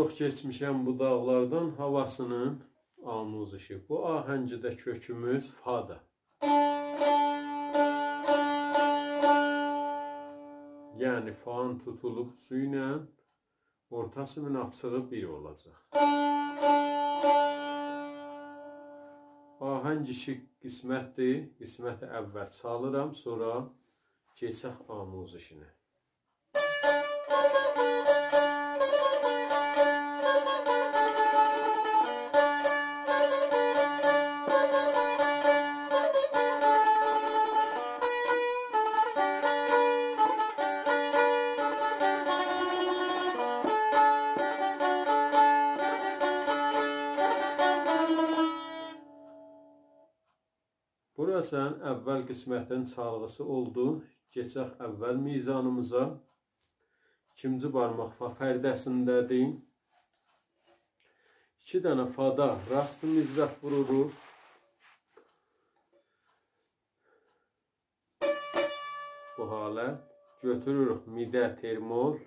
Çox keçmişəm bu dağlardan havasının amuzişi. Bu ahəngidə kökümüz fadır. Yəni fan tutulub su ilə ortasının açığı bir olacaq. Ahəng işi qismətdir. Qisməti əvvəl çalıram, sonra keçək amuzişinə. Burası əvvəl qismətin çalğısı oldu. Keçək əvvəl mizanımıza. İkinci barmaq fa pərdəsindədir. 2 dənə fada rast mizraf vururuq. Bu halət. Götürürük midə termol.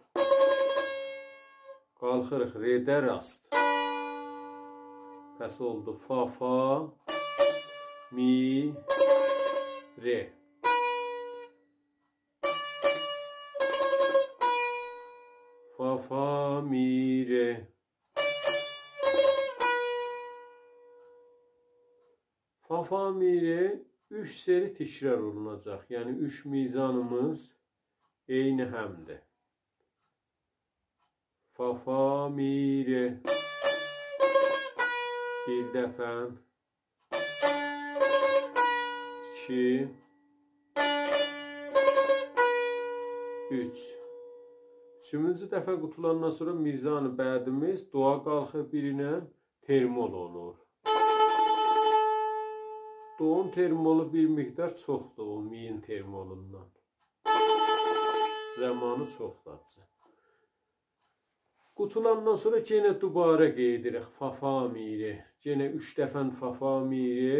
Qalxırıq redə rast. Pəs oldu fa fa. Mi, re. Fa, fa, mi, re. Fa, fa, mi, re 3 seri təkrar olunacaq. Yəni 3 mizanımız eyni həmdir. Fa, fa, mi, re. Bir dəfə. 2 3 Üçüncü dəfə qutulandan sonra mizanı bədimiz doğa qalxır birinə termol olur. Doğun termolu bir miqdar çoxdur o miyin termolundan. Zamanı çoxdur. Qutulandan sonra yenə dubara qeydirik fa fa mi re. Yenə 3 dəfə fa fa mi re.